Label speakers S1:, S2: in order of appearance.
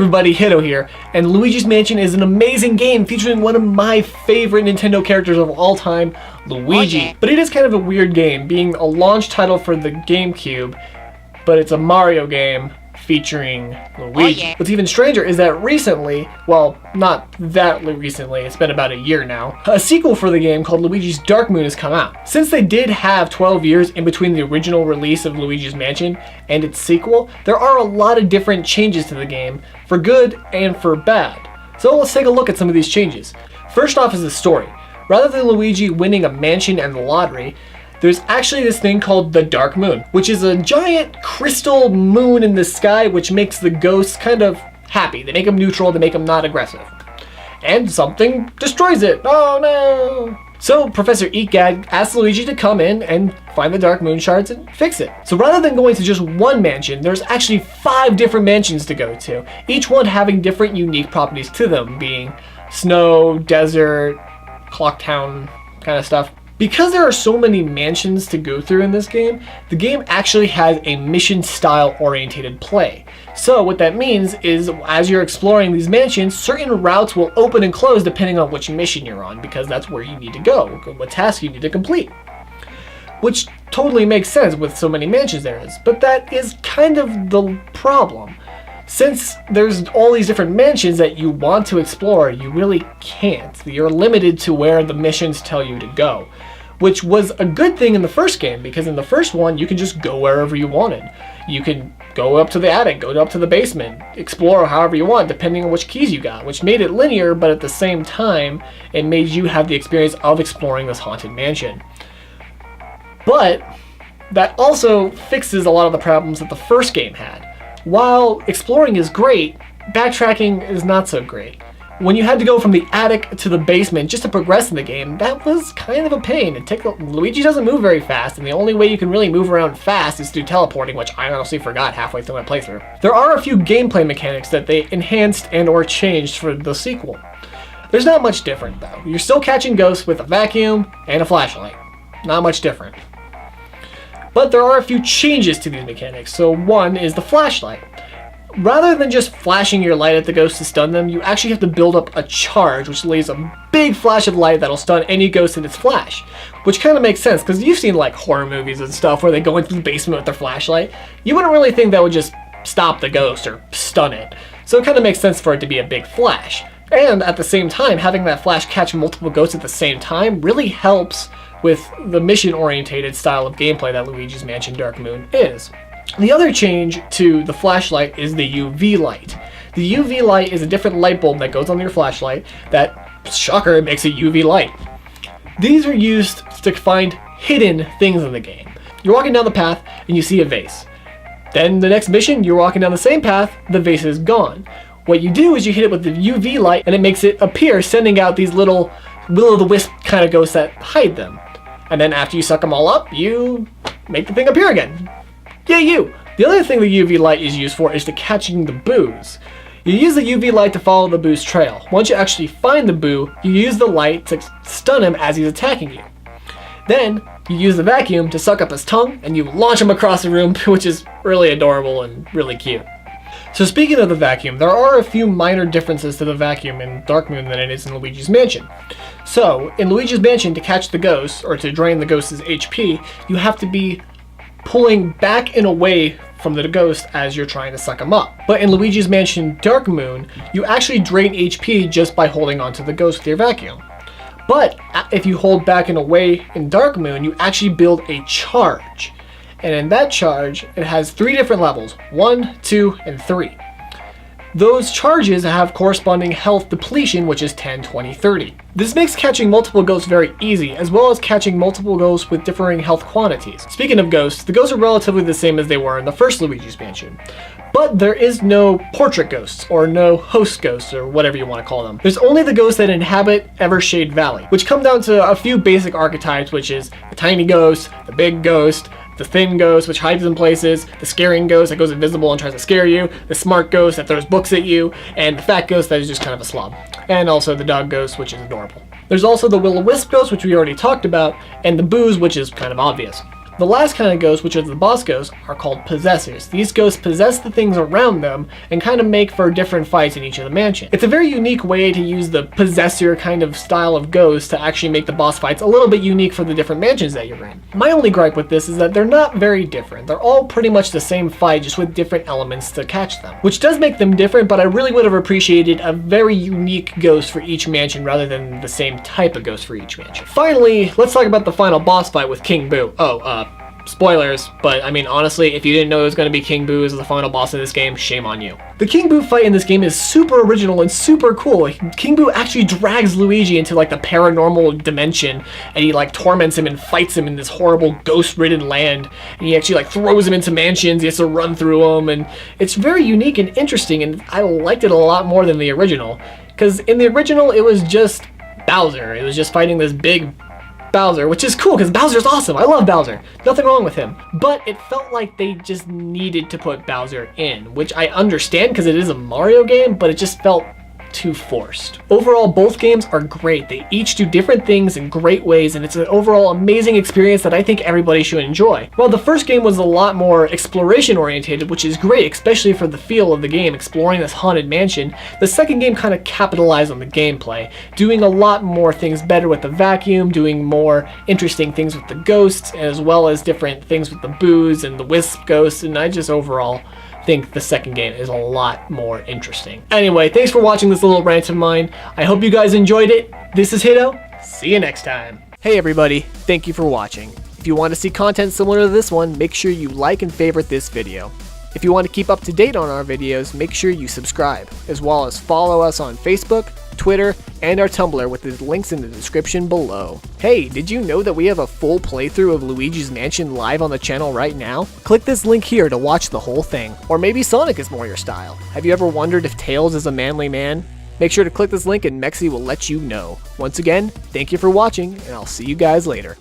S1: everybody, Hito here, and Luigi's Mansion is an amazing game featuring one of my favorite Nintendo characters of all time, Luigi.
S2: Oh, yeah.
S1: But it is kind of a weird game, being a launch title for the GameCube, but it's a Mario game featuring Luigi.
S2: yeah.
S1: What's even stranger is that recently, well, not that recently, it's been about a year now, a sequel for the game called Luigi's Dark Moon has come out. Since they did have 12 years in between the original release of Luigi's Mansion and its sequel, there are a lot of different changes to the game, for good and for bad. So let's take a look at some of these changes. First off is the story. Rather than Luigi winning a mansion and the lottery, there's actually this thing called the Dark Moon, which is a giant crystal moon in the sky which makes the ghosts kind of happy. They make them neutral, they make them not aggressive. And something destroys it. Oh no! So Professor Eatgag asks Luigi to come in and find the Dark Moon shards and fix it. So rather than going to just one mansion, there's actually 5 different mansions to go to, each one having different unique properties to them, being snow, desert, clock town kind of stuff. Because there are so many mansions to go through in this game, the game actually has a mission-style orientated play. So what that means is, as you're exploring these mansions, certain routes will open and close depending on which mission you're on, because that's where you need to go, what task you need to complete. Which totally makes sense with so many mansions there is, but that is kind of the problem. Since there's all these different mansions that you want to explore, you really can't. You're limited to where the missions tell you to go. Which was a good thing in the first game, because in the first one, you can just go wherever you wanted. You can go up to the attic, go up to the basement, explore however you want, depending on which keys you got, which made it linear, but at the same time, it made you have the experience of exploring this haunted mansion. But that also fixes a lot of the problems that the first game had. While exploring is great, backtracking is not so great. When you had to go from the attic to the basement just to progress in the game, that was kind of a pain. Luigi doesn't move very fast, and the only way you can really move around fast is through teleporting, which I honestly forgot halfway through my playthrough. There are a few gameplay mechanics that they enhanced and or changed for the sequel. There's not much different though. You're still catching ghosts with a vacuum and a flashlight. Not much different. But there are a few changes to these mechanics. So one is the flashlight. Rather than just flashing your light at the ghost to stun them, you actually have to build up a charge, which lays a big flash of light that'll stun any ghost in its flash. Which kind of makes sense, because you've seen like horror movies and stuff where they go into the basement with their flashlight. You wouldn't really think that would just stop the ghost or stun it. So it kind of makes sense for it to be a big flash. And at the same time, having that flash catch multiple ghosts at the same time really helps with the mission-orientated style of gameplay that Luigi's Mansion Dark Moon is. The other change to the flashlight is the UV light. The UV light is a different light bulb that goes on your flashlight that, shocker, makes a UV light. These are used to find hidden things in the game. You're walking down the path and you see a vase. Then the next mission, you're walking down the same path, the vase is gone. What you do is you hit it with the UV light and it makes it appear, sending out these little will-o'-the-wisp kind of ghosts that hide them. And then after you suck them all up, you make the thing appear again. Yay you! The other thing the UV light is used for is to catching the boos. You use the UV light to follow the boo's trail. Once you actually find the boo, you use the light to stun him as he's attacking you. Then, you use the vacuum to suck up his tongue, and you launch him across the room, which is really adorable and really cute. So speaking of the vacuum, there are a few minor differences to the vacuum in Dark Moon than it is in Luigi's Mansion. So, in Luigi's Mansion, to catch the ghost, or to drain the ghost's HP, you have to be pulling back and away from the ghost as you're trying to suck him up. But in Luigi's Mansion Dark Moon, you actually drain HP just by holding onto the ghost with your vacuum. But if you hold back and away in Dark Moon, you actually build a charge. And in that charge, it has 3 different levels, 1, 2, and 3. Those charges have corresponding health depletion, which is 10, 20, 30. This makes catching multiple ghosts very easy, as well as catching multiple ghosts with differing health quantities. Speaking of ghosts, the ghosts are relatively the same as they were in the first Luigi's Mansion. But there is no portrait ghosts, or no host ghosts, or whatever you want to call them. There's only the ghosts that inhabit Evershade Valley, which come down to a few basic archetypes, which is the tiny ghost, the big ghost, the thin ghost, which hides in places, the scaring ghost that goes invisible and tries to scare you, the smart ghost that throws books at you, and the fat ghost that is just kind of a slob. And also the dog ghost, which is adorable. There's also the will-o'-wisp ghost, which we already talked about, and the boos, which is kind of obvious. The last kind of ghosts, which are the boss ghosts, are called possessors. These ghosts possess the things around them and kind of make for different fights in each of the mansions. It's a very unique way to use the possessor kind of style of ghost to actually make the boss fights a little bit unique for the different mansions that you're in. My only gripe with this is that they're not very different. They're all pretty much the same fight, just with different elements to catch them, which does make them different, but I really would have appreciated a very unique ghost for each mansion rather than the same type of ghost for each mansion. Finally, let's talk about the final boss fight with King Boo. Spoilers, but I mean, honestly, if you didn't know it was going to be King Boo as the final boss in this game, shame on you. The King Boo fight in this game is super original and super cool. King Boo actually drags Luigi into like the paranormal dimension, and he like torments him and fights him in this horrible ghost-ridden land, and he actually like throws him into mansions. He has to run through them, and it's very unique and interesting, and I liked it a lot more than the original, because in the original it was just Bowser. It was just fighting this big Bowser, which is cool because Bowser's awesome. I love Bowser. Nothing wrong with him. But it felt like they just needed to put Bowser in, which I understand because it is a Mario game, but it just felt too forced. Overall, both games are great. They each do different things in great ways, and it's an overall amazing experience that I think everybody should enjoy. While the first game was a lot more exploration oriented, which is great, especially for the feel of the game, exploring this haunted mansion, the second game kind of capitalized on the gameplay, doing a lot more things better with the vacuum, doing more interesting things with the ghosts, as well as different things with the boos and the wisp ghosts, and I just overall think the second game is a lot more interesting. Anyway, thanks for watching this little rant of mine. I hope you guys enjoyed it. This is Hito. See you next time. Hey everybody, thank you for watching. If you want to see content similar to this one, make sure you like and favorite this video. If you want to keep up to date on our videos, make sure you subscribe, as well as follow us on Facebook, Twitter, and our Tumblr with the links in the description below. Hey, did you know that we have a full playthrough of Luigi's Mansion live on the channel right now? Click this link here to watch the whole thing. Or maybe Sonic is more your style. Have you ever wondered if Tails is a manly man? Make sure to click this link and Mexi will let you know. Once again, thank you for watching, and I'll see you guys later.